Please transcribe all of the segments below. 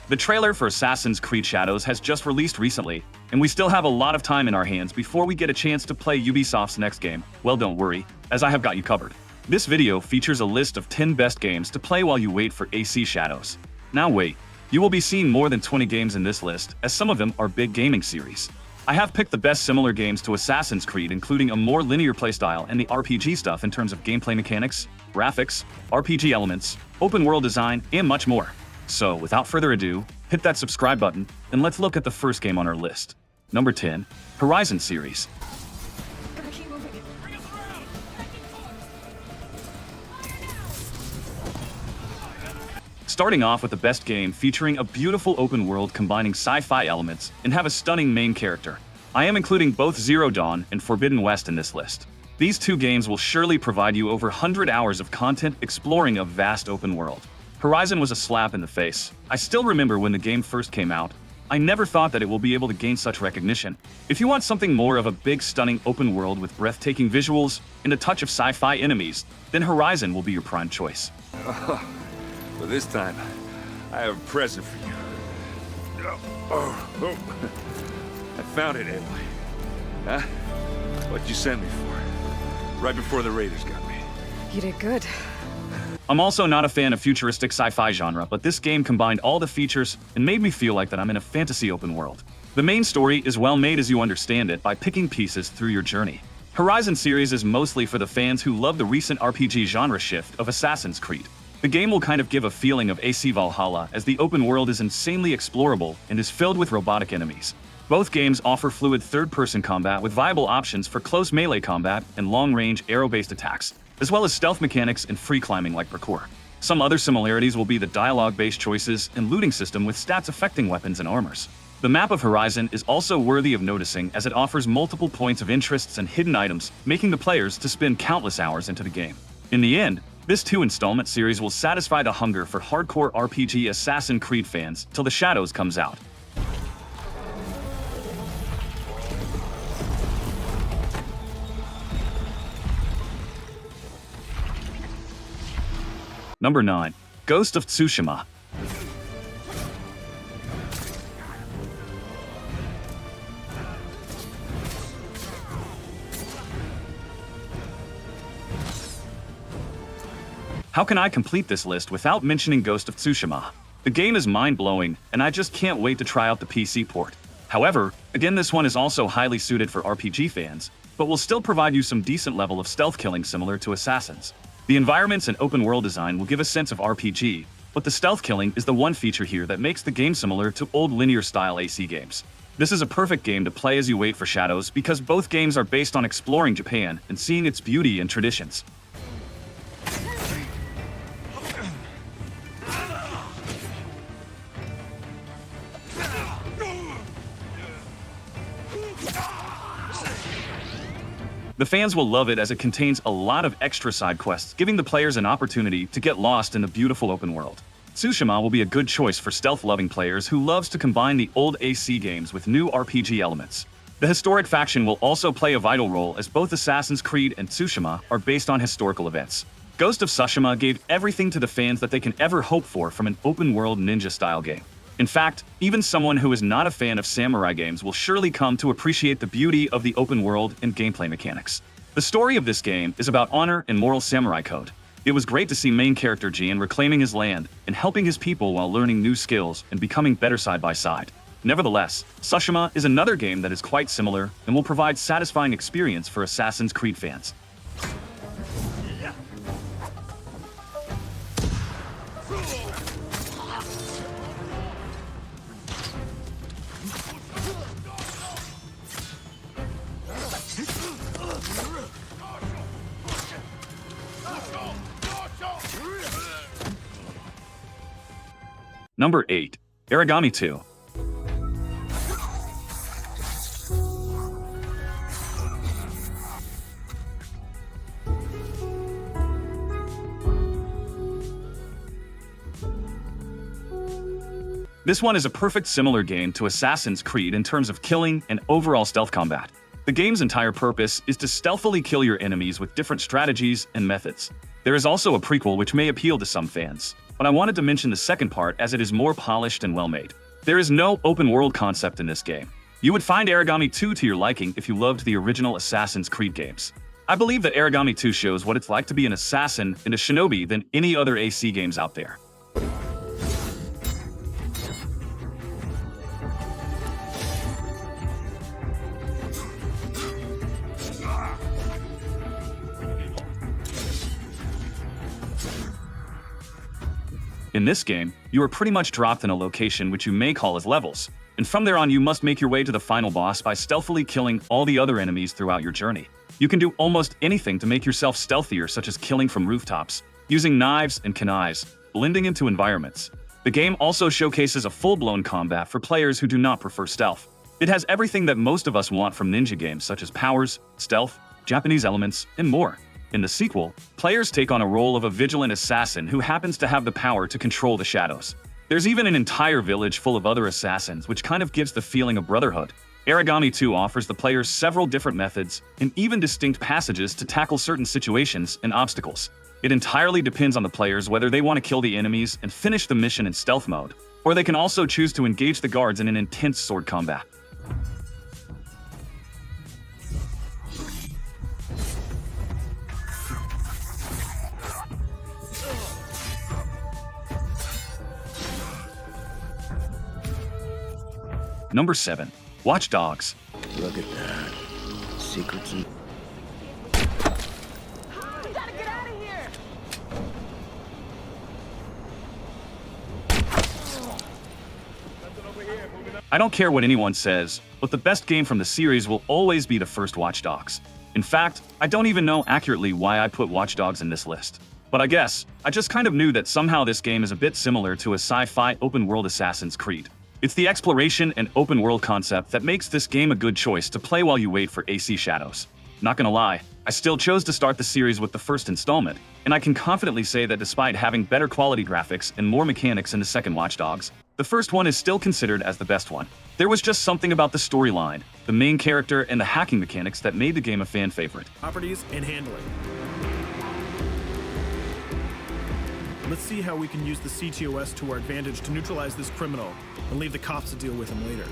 The trailer for Assassin's Creed Shadows has just released recently, and we still have a lot of time in our hands before we get a chance to play Ubisoft's next game. Well, don't worry, as I have got you covered. This video features a list of 10 best games to play while you wait for AC Shadows. Now wait, you will be seeing more than 20 games in this list, as some of them are big gaming series. I have picked the best similar games to Assassin's Creed, including a more linear playstyle and the RPG stuff in terms of gameplay mechanics, graphics, RPG elements, open world design, and much more. So, without further ado, hit that subscribe button, and let's look at the first game on our list. Number 10, Horizon Series. Starting off with the best game featuring a beautiful open world combining sci-fi elements and have a stunning main character. I am including both Zero Dawn and Forbidden West in this list. These two games will surely provide you over 100 hours of content exploring a vast open world. Horizon was a slap in the face. I still remember when the game first came out. I never thought that it will be able to gain such recognition. If you want something more of a big, stunning open world with breathtaking visuals and a touch of sci-fi enemies, then Horizon will be your prime choice. Well, this time, I have a present for you. I found it, Aloy. Huh? What'd you send me for? Right before the Raiders got me. You did good. I'm also not a fan of futuristic sci-fi genre, but this game combined all the features and made me feel like that I'm in a fantasy open world. The main story is well made as you understand it by picking pieces through your journey. Horizon Series is mostly for the fans who love the recent RPG genre shift of Assassin's Creed. The game will kind of give a feeling of AC Valhalla, as the open world is insanely explorable and is filled with robotic enemies. Both games offer fluid third-person combat with viable options for close melee combat and long-range arrow-based attacks, as well as stealth mechanics and free climbing like parkour. Some other similarities will be the dialogue-based choices and looting system with stats affecting weapons and armors. The map of Horizon is also worthy of noticing, as it offers multiple points of interests and hidden items, making the players to spend countless hours into the game. In the end, this two-installment series will satisfy the hunger for hardcore RPG Assassin's Creed fans till the Shadows comes out. Number 9, Ghost of Tsushima. How can I complete this list without mentioning Ghost of Tsushima? The game is mind-blowing, and I just can't wait to try out the PC port. However, again, this one is also highly suited for RPG fans, but will still provide you some decent level of stealth killing similar to Assassins. The environments and open world design will give a sense of RPG, but the stealth killing is the one feature here that makes the game similar to old linear-style AC games. This is a perfect game to play as you wait for Shadows because both games are based on exploring Japan and seeing its beauty and traditions. The fans will love it as it contains a lot of extra side quests, giving the players an opportunity to get lost in the beautiful open world. Tsushima will be a good choice for stealth-loving players who loves to combine the old AC games with new RPG elements. The historic faction will also play a vital role, as both Assassin's Creed and Tsushima are based on historical events. Ghost of Tsushima gave everything to the fans that they can ever hope for from an open-world ninja-style game. In fact, even someone who is not a fan of samurai games will surely come to appreciate the beauty of the open world and gameplay mechanics. The story of this game is about honor and moral samurai code. It was great to see main character Jian reclaiming his land and helping his people while learning new skills and becoming better side by side. Nevertheless, Tsushima is another game that is quite similar and will provide satisfying experience for Assassin's Creed fans. Number 8, Aragami 2. This one is a perfect similar game to Assassin's Creed in terms of killing and overall stealth combat. The game's entire purpose is to stealthily kill your enemies with different strategies and methods. There is also a prequel which may appeal to some fans, but I wanted to mention the second part as it is more polished and well-made. There is no open-world concept in this game. You would find Aragami 2 to your liking if you loved the original Assassin's Creed games. I believe that Aragami 2 shows what it's like to be an assassin and a shinobi than any other AC games out there. In this game, you are pretty much dropped in a location which you may call as levels, and from there on you must make your way to the final boss by stealthily killing all the other enemies throughout your journey. You can do almost anything to make yourself stealthier, such as killing from rooftops, using knives and kunais, blending into environments. The game also showcases a full-blown combat for players who do not prefer stealth. It has everything that most of us want from ninja games such as powers, stealth, Japanese elements, and more. In the sequel, players take on a role of a vigilant assassin who happens to have the power to control the shadows. There's even an entire village full of other assassins, which kind of gives the feeling of brotherhood. Aragami 2 offers the players several different methods and even distinct passages to tackle certain situations and obstacles. It entirely depends on the players whether they want to kill the enemies and finish the mission in stealth mode, or they can also choose to engage the guards in an intense sword combat. Number 7. Watch Dogs. Look at that. Secret key. We gotta get out of here! I don't care what anyone says, but the best game from the series will always be the first Watch Dogs. In fact, I don't even know accurately why I put Watch Dogs in this list. But I guess, I just kind of knew that somehow this game is a bit similar to a sci-fi open-world Assassin's Creed. It's the exploration and open-world concept that makes this game a good choice to play while you wait for AC Shadows. Not gonna lie, I still chose to start the series with the first installment, and I can confidently say that despite having better quality graphics and more mechanics in the second Watch Dogs, the first one is still considered as the best one. There was just something about the storyline, the main character, and the hacking mechanics that made the game a fan favorite. Properties and handling. Let's see how we can use the CTOS to our advantage to neutralize this criminal and leave the cops to deal with him later.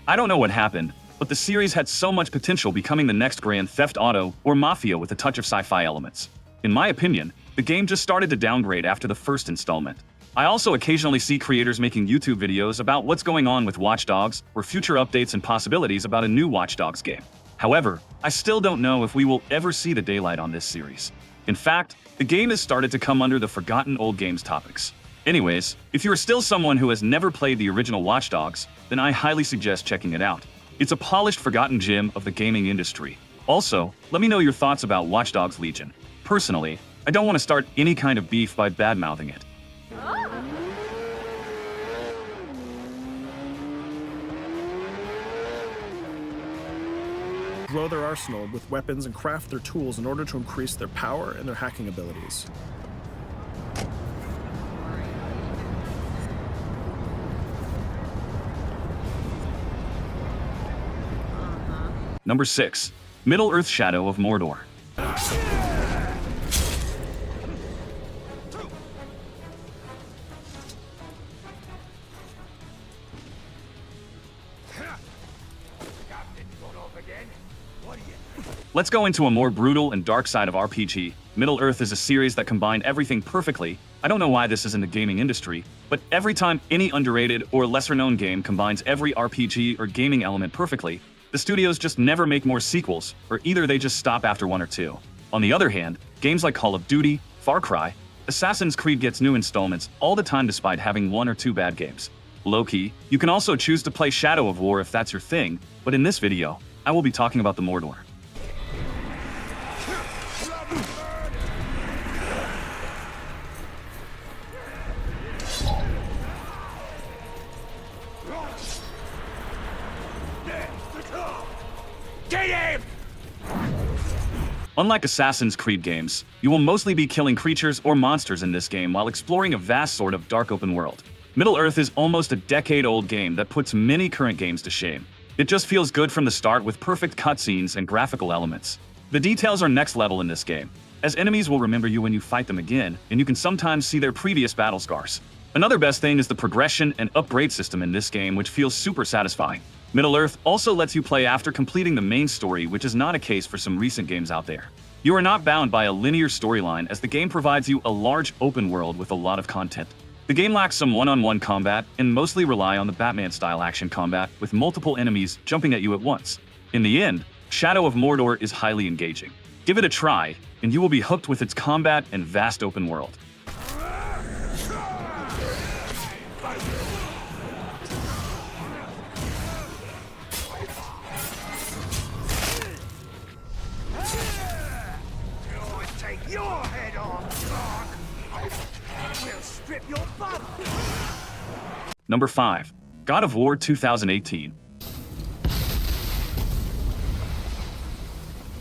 I don't know what happened, but the series had so much potential becoming the next Grand Theft Auto or Mafia with a touch of sci-fi elements. In my opinion, the game just started to downgrade after the first installment. I also occasionally see creators making YouTube videos about what's going on with Watch Dogs or future updates and possibilities about a new Watch Dogs game. However, I still don't know if we will ever see the daylight on this series. In fact, the game has started to come under the forgotten old games topics. Anyways, if you are still someone who has never played the original Watch Dogs, then I highly suggest checking it out. It's a polished forgotten gem of the gaming industry. Also, let me know your thoughts about Watch Dogs Legion. Personally, I don't want to start any kind of beef by bad-mouthing it. Grow their arsenal with weapons and craft their tools in order to increase their power and their hacking abilities. Number 6. Middle-earth Shadow of Mordor. Let's go into a more brutal and dark side of RPG. Middle-earth is a series that combined everything perfectly. I don't know why this is in the gaming industry, but every time any underrated or lesser-known game combines every RPG or gaming element perfectly, the studios just never make more sequels, or either they just stop after 1 or 2. On the other hand, games like Call of Duty, Far Cry, Assassin's Creed gets new installments all the time despite having 1 or 2 bad games. Low-key, you can also choose to play Shadow of War if that's your thing, but in this video, I will be talking about the Mordor. Unlike Assassin's Creed games, you will mostly be killing creatures or monsters in this game while exploring a vast sort of dark open world. Middle-earth is almost a decade-old game that puts many current games to shame. It just feels good from the start with perfect cutscenes and graphical elements. The details are next level in this game. as enemies will remember you when you fight them again, and you can sometimes see their previous battle scars. Another best thing is the progression and upgrade system in this game, which feels super satisfying. Middle-earth also lets you play after completing the main story, which is not a case for some recent games out there. You are not bound by a linear storyline, as the game provides you a large open world with a lot of content. The game lacks some one-on-one combat and mostly rely on the Batman-style action combat with multiple enemies jumping at you at once. In the end, Shadow of Mordor is highly engaging. Give it a try, and you will be hooked with its combat and vast open world. Take your head off, Doc! We'll strip your butt! Number 5. God of War 2018.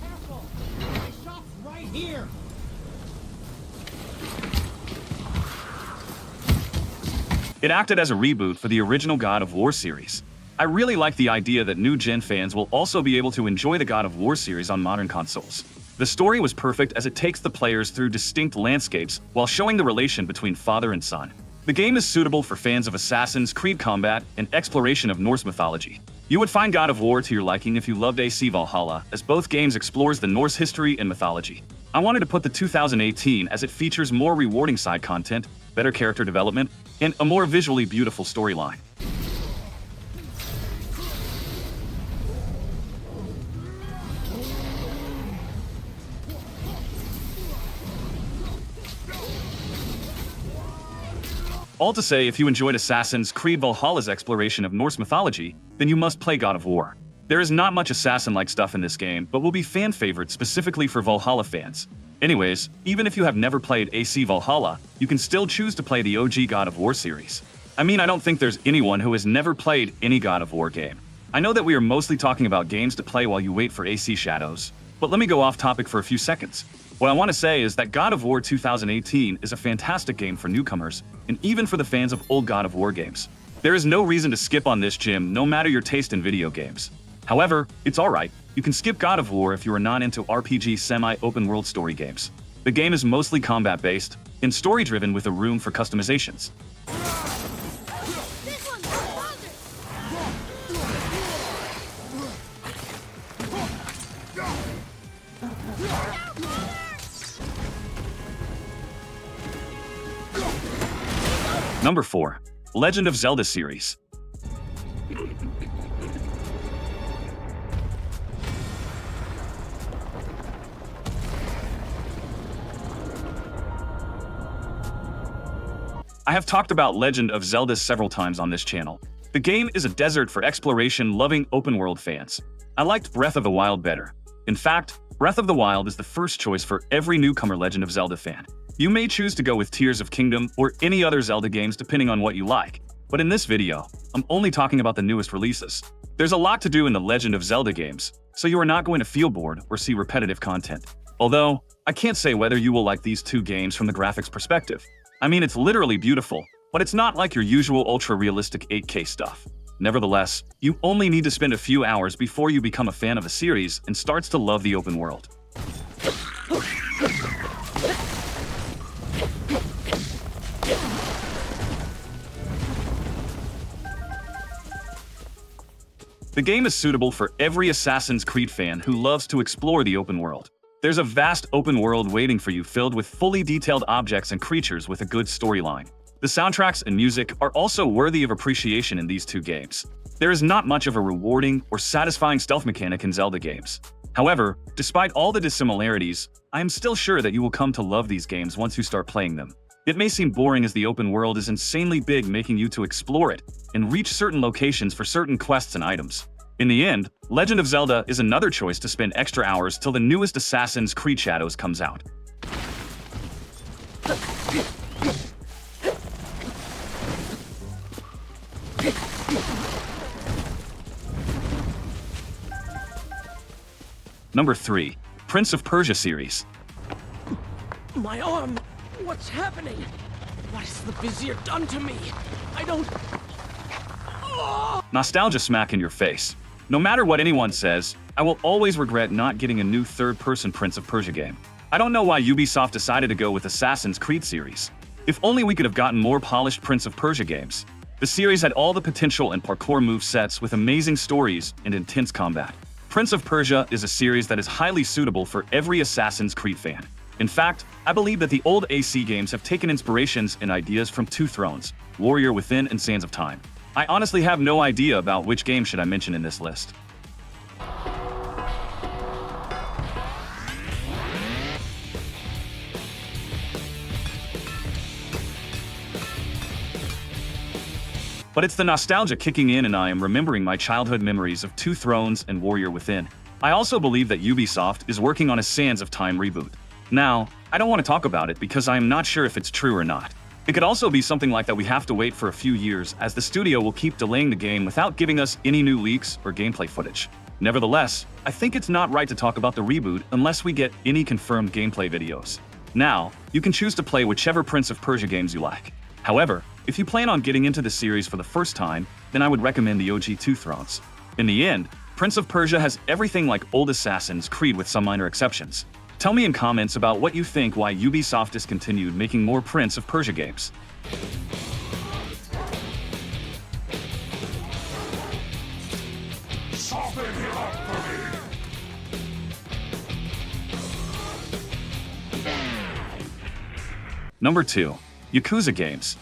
Careful! My shop's right here! It acted as a reboot for the original God of War series. I really like the idea that new-gen fans will also be able to enjoy the God of War series on modern consoles. The story was perfect as it takes the players through distinct landscapes while showing the relation between father and son. The game is suitable for fans of Assassin's Creed combat and exploration of Norse mythology. You would find God of War to your liking if you loved AC Valhalla, as both games explores the Norse history and mythology. I wanted to put the 2018 as it features more rewarding side content, better character development, and a more visually beautiful storyline. All to say, if you enjoyed Assassin's Creed Valhalla's exploration of Norse mythology, then you must play God of War. There is not much Assassin-like stuff in this game, but will be fan favorite specifically for Valhalla fans. Anyways, even if you have never played AC Valhalla, you can still choose to play the OG God of War series. I mean, I don't think there's anyone who has never played any God of War game. I know that we are mostly talking about games to play while you wait for AC Shadows, but let me go off topic for a few seconds. What I want to say is that God of War 2018 is a fantastic game for newcomers, and even for the fans of old God of War games. There is no reason to skip on this gem, no matter your taste in video games. However, it's alright, you can skip God of War if you are not into RPG semi-open world story games. The game is mostly combat-based, and story-driven with a room for customizations. This one's stronger. Number 4. Legend of Zelda Series. I have talked about Legend of Zelda several times on this channel. The game is a desert for exploration-loving open-world fans. I liked Breath of the Wild better. In fact, Breath of the Wild is the first choice for every newcomer Legend of Zelda fan. You may choose to go with Tears of Kingdom or any other Zelda games depending on what you like, but in this video, I'm only talking about the newest releases. There's a lot to do in the Legend of Zelda games, so you are not going to feel bored or see repetitive content. Although, I can't say whether you will like these two games from the graphics perspective. I mean, it's literally beautiful, but it's not like your usual ultra-realistic 8K stuff. Nevertheless, you only need to spend a few hours before you become a fan of the series and starts to love the open world. The game is suitable for every Assassin's Creed fan who loves to explore the open world. There's a vast open world waiting for you filled with fully detailed objects and creatures with a good storyline. The soundtracks and music are also worthy of appreciation in these two games. There is not much of a rewarding or satisfying stealth mechanic in Zelda games. However, despite all the dissimilarities, I am still sure that you will come to love these games once you start playing them. It may seem boring as the open world is insanely big, making you to explore it and reach certain locations for certain quests and items. In the end, Legend of Zelda is another choice to spend extra hours till the newest Assassin's Creed Shadows comes out. Number 3. Prince of Persia Series. My arm! What's happening? What has the Vizier done to me? I don't... Nostalgia smack in your face. No matter what anyone says, I will always regret not getting a new third-person Prince of Persia game. I don't know why Ubisoft decided to go with Assassin's Creed series. If only we could have gotten more polished Prince of Persia games. The series had all the potential and parkour move sets with amazing stories and intense combat. Prince of Persia is a series that is highly suitable for every Assassin's Creed fan. In fact, I believe that the old AC games have taken inspirations and ideas from Two Thrones, Warrior Within, and Sands of Time. I honestly have no idea about which game should I mention in this list. But it's the nostalgia kicking in and I am remembering my childhood memories of Two Thrones and Warrior Within. I also believe that Ubisoft is working on a Sands of Time reboot. Now, I don't want to talk about it because I am not sure if it's true or not. It could also be something like that we have to wait for a few years as the studio will keep delaying the game without giving us any new leaks or gameplay footage. Nevertheless, I think it's not right to talk about the reboot unless we get any confirmed gameplay videos. Now, you can choose to play whichever Prince of Persia games you like. However, if you plan on getting into the series for the first time, then I would recommend the OG Two Thrones. In the end, Prince of Persia has everything like old Assassin's Creed with some minor exceptions. Tell me in comments about what you think why Ubisoft discontinued making more Prince of Persia games. Number 2. Yakuza games.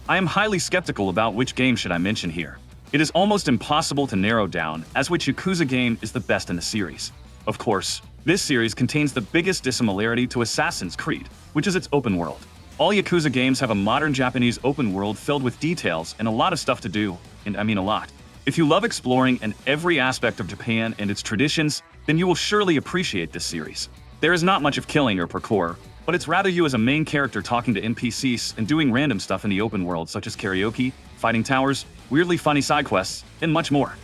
I am highly skeptical about which game should I mention here. It is almost impossible to narrow down as which Yakuza game is the best in the series. Of course, this series contains the biggest dissimilarity to Assassin's Creed, which is its open world. All Yakuza games have a modern Japanese open world filled with details and a lot of stuff to do, and I mean a lot. If you love exploring in every aspect of Japan and its traditions, then you will surely appreciate this series. There is not much of killing or parkour, but it's rather you as a main character talking to NPCs and doing random stuff in the open world such as karaoke, fighting towers, weirdly funny side quests, and much more.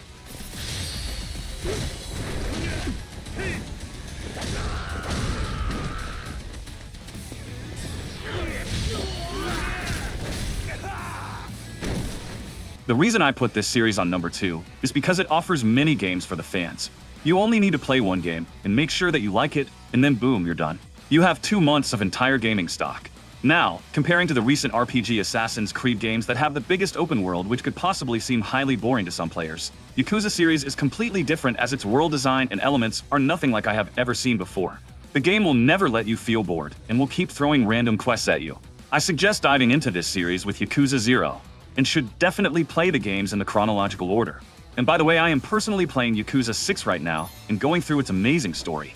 The reason I put this series on number 2 is because it offers many games for the fans. You only need to play one game and make sure that you like it, and then boom, you're done. You have 2 months of entire gaming stock. Now, comparing to the recent RPG Assassin's Creed games that have the biggest open world which could possibly seem highly boring to some players, Yakuza Series is completely different as its world design and elements are nothing like I have ever seen before. The game will never let you feel bored and will keep throwing random quests at you. I suggest diving into this series with Yakuza 0, and should definitely play the games in the chronological order. And by the way, I am personally playing Yakuza 6 right now and going through its amazing story.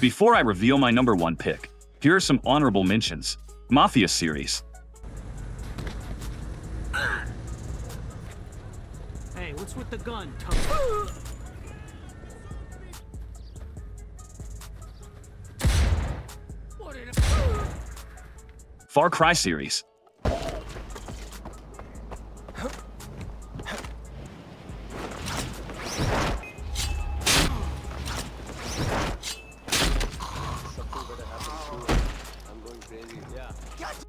Before I reveal my number 1 pick, here are some honorable mentions. Mafia series. Hey, what's with the gun, Far Cry series.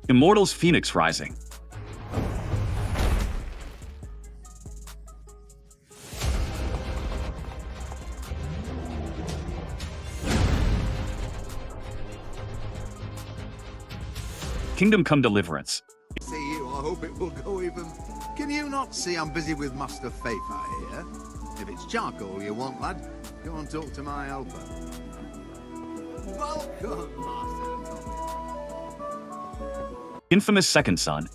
Immortals Phoenix Rising. Kingdom Come Deliverance. See you, I hope it will go even. Can you not see I'm busy with Master Fafa here? If it's charcoal you want, lad, go and talk to my helper. Welcome, Master. Infamous Second Son.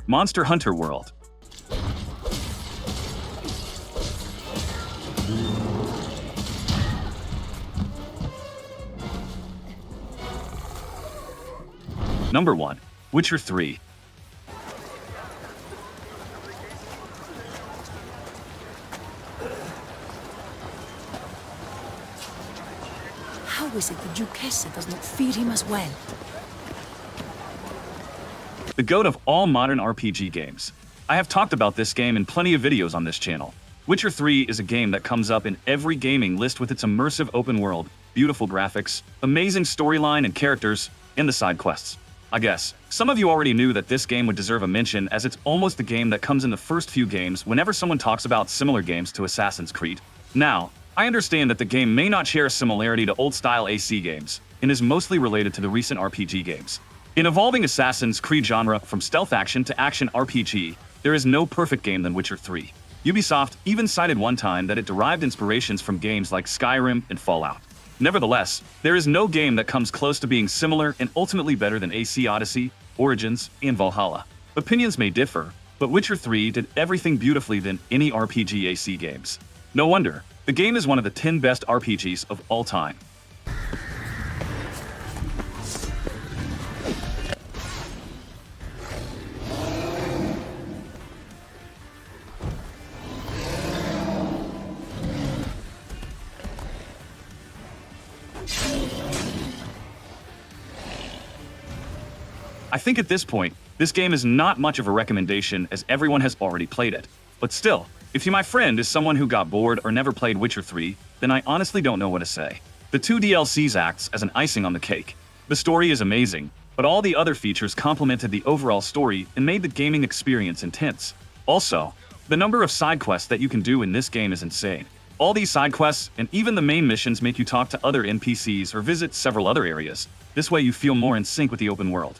Monster Hunter World. Number 1. Witcher 3. How is it the Duchessa does not feed him as well? The GOAT of all modern RPG games. I have talked about this game in plenty of videos on this channel. Witcher 3 is a game that comes up in every gaming list with its immersive open world, beautiful graphics, amazing storyline and characters, and the side quests. I guess some of you already knew that this game would deserve a mention, as it's almost the game that comes in the first few games whenever someone talks about similar games to Assassin's Creed. Now, I understand that the game may not share a similarity to old-style AC games, and is mostly related to the recent RPG games. In evolving Assassin's Creed genre from stealth action to action RPG, there is no perfect game than Witcher 3. Ubisoft even cited one time that it derived inspirations from games like Skyrim and Fallout. Nevertheless, there is no game that comes close to being similar and ultimately better than AC Odyssey, Origins, and Valhalla. Opinions may differ, but Witcher 3 did everything beautifully than any RPG AC games. No wonder, the game is one of the 10 best RPGs of all time. I think at this point, this game is not much of a recommendation as everyone has already played it. But still, if you, my friend, is someone who got bored or never played Witcher 3, then I honestly don't know what to say. The 2 DLCs acts as an icing on the cake. The story is amazing, but all the other features complemented the overall story and made the gaming experience intense. Also, the number of side quests that you can do in this game is insane. All these side quests and even the main missions make you talk to other NPCs or visit several other areas. This way you feel more in sync with the open world.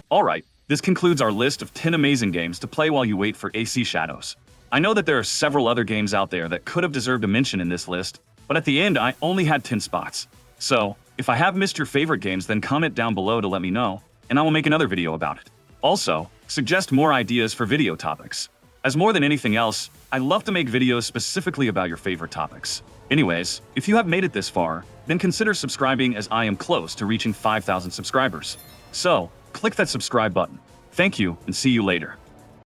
Alright, this concludes our list of 10 amazing games to play while you wait for AC Shadows. I know that there are several other games out there that could have deserved a mention in this list, but at the end I only had 10 spots. So, if I have missed your favorite games, then comment down below to let me know, and I will make another video about it. Also, suggest more ideas for video topics. As more than anything else, I love to make videos specifically about your favorite topics. Anyways, if you have made it this far, then consider subscribing, as I am close to reaching 5,000 subscribers. So, click that subscribe button. Thank you, and see you later.